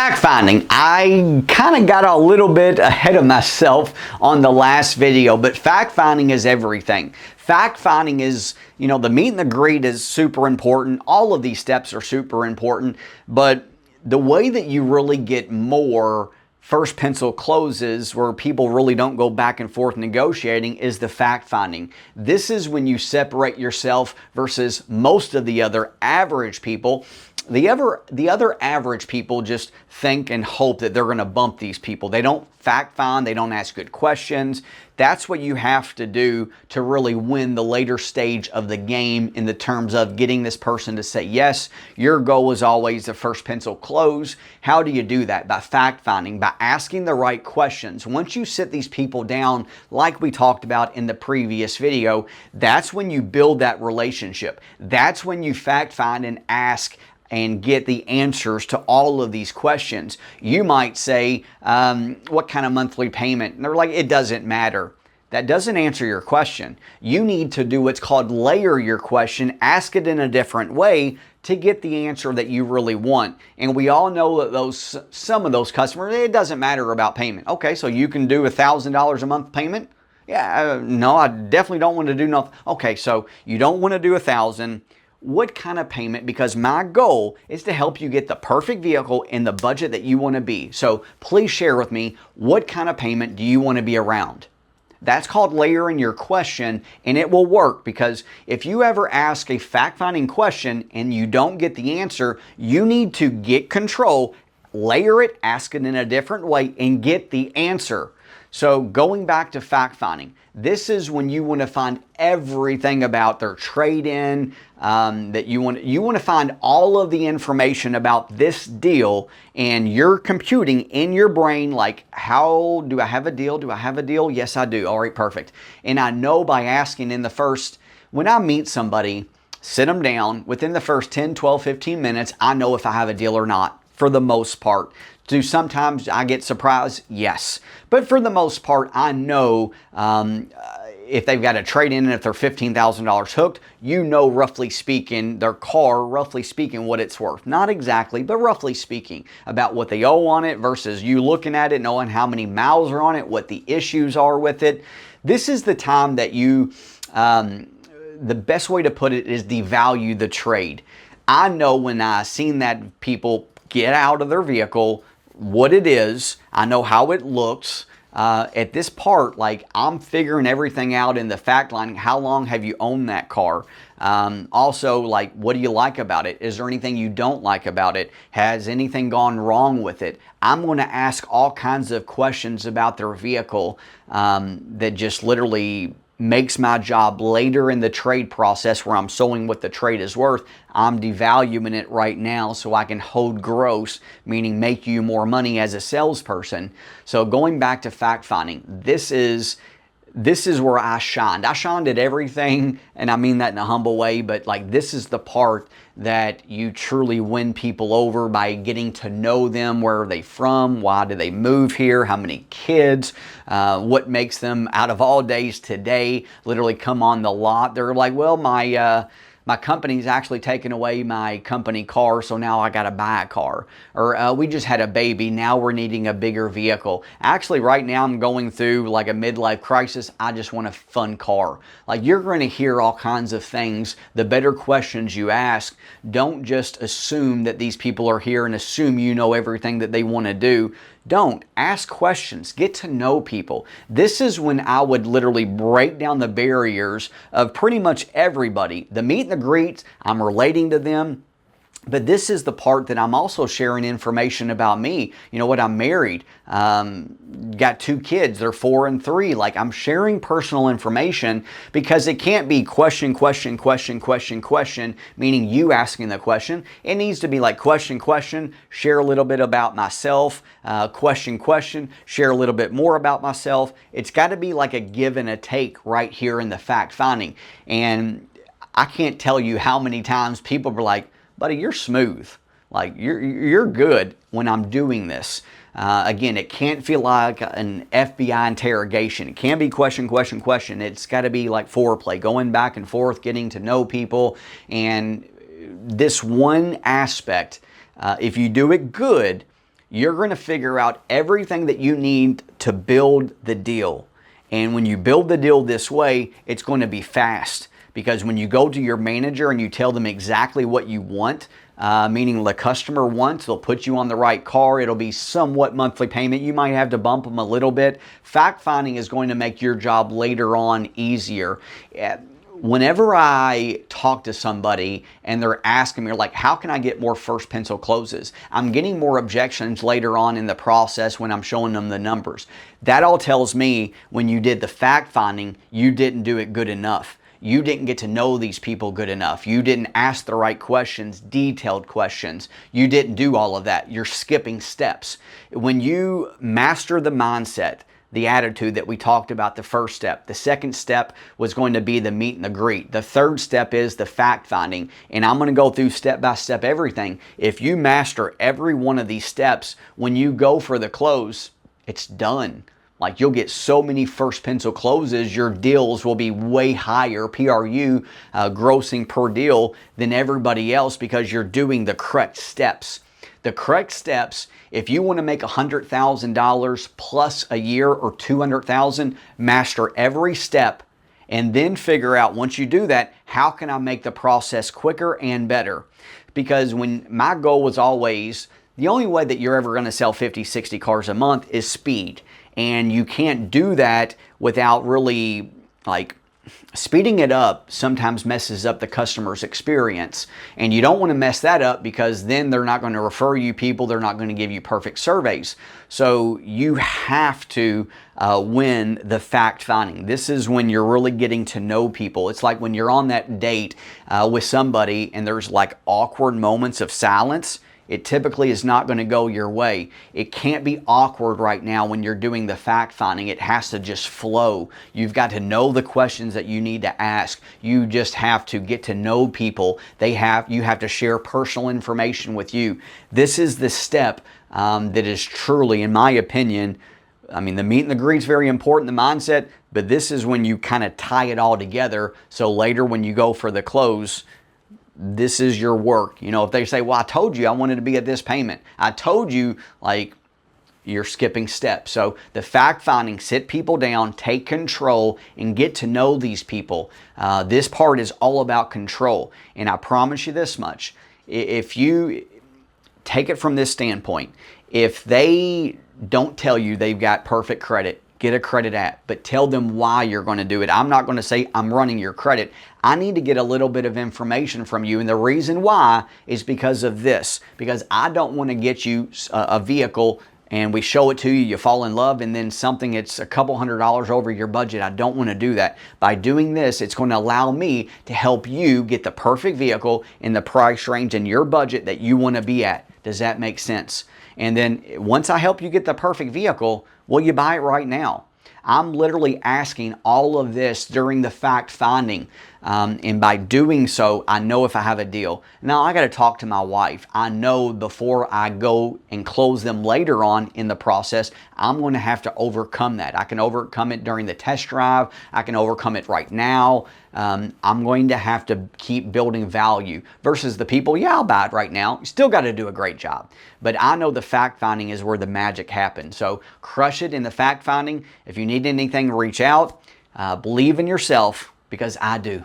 Fact finding. I kind of got a little bit ahead of myself on the last video, but fact finding is everything. Fact finding is, the meet and the greet is super important. All of these steps are super important, but the way that you really get more first pencil closes where people really don't go back and forth negotiating is the fact finding. This is when you separate yourself versus most of the other average people. The other average people just think and hope that they're going to bump these people. They don't fact find, they don't ask good questions. That's what you have to do to really win the later stage of the game in the terms of getting this person to say yes. Your goal is always the first pencil close. How do you do that? By fact finding, by asking the right questions. Once you sit these people down, like we talked about in the previous video, that's when you build that relationship. That's when you fact find and ask and get the answers to all of these questions. You might say, what kind of monthly payment? And they're like, it doesn't matter. That doesn't answer your question. You need to do what's called layer your question, ask it in a different way to get the answer that you really want. And we all know that some of those customers, it doesn't matter about payment. Okay, so you can do $1,000 a month payment? Yeah, no, I definitely don't want to do nothing. Okay, so you don't want to do 1,000. What kind of payment? Because my goal is to help you get the perfect vehicle in the budget that you want to be. So please share with me, what kind of payment do you want to be around? That's called layering your question, and it will work because if you ever ask a fact-finding question and you don't get the answer, you need to get control, layer it, ask it in a different way, and get the answer. So going back to fact finding, this is when you want to find everything about their trade-in, that you want to find all of the information about this deal, and you're computing in your brain like, how do I have a deal? Do I have a deal? Yes, I do. All right, perfect. And I know by asking when I meet somebody, sit them down, within the first 10, 12, 15 minutes, I know if I have a deal or not, for the most part. Do sometimes I get surprised? Yes. But for the most part, I know if they've got a trade-in and if they're $15,000 hooked, roughly speaking, their car, roughly speaking, what it's worth. Not exactly, but roughly speaking, about what they owe on it versus you looking at it, knowing how many miles are on it, what the issues are with it. This is the time that the best way to put it is devalue the trade. I know when I seen that people get out of their vehicle, what it is, I know how it looks. At this part, like, I'm figuring everything out in the fact line. How long have you owned that car? Also, like, what do you like about it? Is there anything you don't like about it? Has anything gone wrong with it? I'm going to ask all kinds of questions about their vehicle that just literally makes my job later in the trade process where I'm showing what the trade is worth. I'm devaluing it right now so I can hold gross, meaning make you more money as a salesperson. So going back to fact finding, this is where I shined. I shined at everything, and I mean that in a humble way, but like, this is the part that you truly win people over by getting to know them. Where are they from? Why do they move here? How many kids? What makes them, out of all days today, literally come on the lot? They're like, well, my company's actually taken away my company car, so now I got to buy a car. Or we just had a baby, now we're needing a bigger vehicle. Actually, right now I'm going through like a midlife crisis. I just want a fun car. Like, you're going to hear all kinds of things. The better questions you ask, don't just assume that these people are here and assume you know everything that they want to do. Don't. Ask questions. Get to know people. This is when I would literally break down the barriers of pretty much everybody. The meet and the greets, I'm relating to them. But this is the part that I'm also sharing information about me. You know what? I'm married, got 2 kids. They're 4 and 3. Like, I'm sharing personal information because it can't be question, question, question, question, question, meaning you asking the question. It needs to be like question, question, share a little bit about myself, question, question, share a little bit more about myself. It's got to be like a give and a take right here in the fact finding. And I can't tell you how many times people were like, buddy, you're smooth. Like, you're good when I'm doing this. Again, it can't feel like an FBI interrogation. It can't be question, question, question. It's got to be like foreplay, going back and forth, getting to know people. And this one aspect, if you do it good, you're going to figure out everything that you need to build the deal. And when you build the deal this way, it's going to be fast. Because when you go to your manager and you tell them exactly what you want, meaning the customer wants, they'll put you on the right car. It'll be somewhat monthly payment. You might have to bump them a little bit. Fact finding is going to make your job later on easier. Whenever I talk to somebody and they're asking me, like, how can I get more first pencil closes? I'm getting more objections later on in the process when I'm showing them the numbers. That all tells me when you did the fact finding, you didn't do it good enough. You didn't get to know these people good enough. You didn't ask the right questions, detailed questions. You didn't do all of that. You're skipping steps. When you master the mindset, the attitude that we talked about, the first step. The second step was going to be the meet and the greet. The third step is the fact finding. And I'm going to go through step by step everything. If you master every one of these steps, when you go for the close, it's done. Like, you'll get so many first pencil closes, your deals will be way higher, PRU, grossing per deal, than everybody else because you're doing the correct steps. The correct steps, if you want to make $100,000 plus a year or $200,000, master every step and then figure out, once you do that, how can I make the process quicker and better? Because when my goal was always, the only way that you're ever going to sell 50, 60 cars a month is speed. And you can't do that without really, like, speeding it up sometimes messes up the customer's experience. And you don't want to mess that up because then they're not going to refer you people. They're not going to give you perfect surveys. So you have to win the fact finding. This is when you're really getting to know people. It's like when you're on that date with somebody and there's like awkward moments of silence. It typically is not going to go your way. It can't be awkward right now when you're doing the fact finding. It has to just flow. You've got to know the questions that you need to ask. You just have to get to know people. You have to share personal information with you. This is the step that is truly, in my opinion, I mean, the meet and the greet is very important, the mindset, but this is when you kind of tie it all together. So later when you go for the close, this is your work. You know, if they say, well, I told you I wanted to be at this payment. I told you, like, you're skipping steps. So the fact finding, sit people down, take control, and get to know these people. This part is all about control. And I promise you this much. If you take it from this standpoint, if they don't tell you they've got perfect credit, get a credit app, but tell them why you're going to do it. I'm not going to say I'm running your credit. I need to get a little bit of information from you. And the reason why is because of this. Because I don't want to get you a vehicle and we show it to you, you fall in love, and then something it's a couple $100 over your budget. I don't want to do that. By doing this, it's going to allow me to help you get the perfect vehicle in the price range and your budget that you want to be at. Does that make sense? And then once I help you get the perfect vehicle, will you buy it right now? I'm literally asking all of this during the fact finding. And by doing so, I know if I have a deal. Now, I got to talk to my wife. I know before I go and close them later on in the process, I'm going to have to overcome that. I can overcome it during the test drive. I can overcome it right now. I'm going to have to keep building value versus the people, yeah, I'll buy it right now. You still got to do a great job. But I know the fact finding is where the magic happens. So crush it in the fact finding. If you need anything, reach out. Believe in yourself because I do.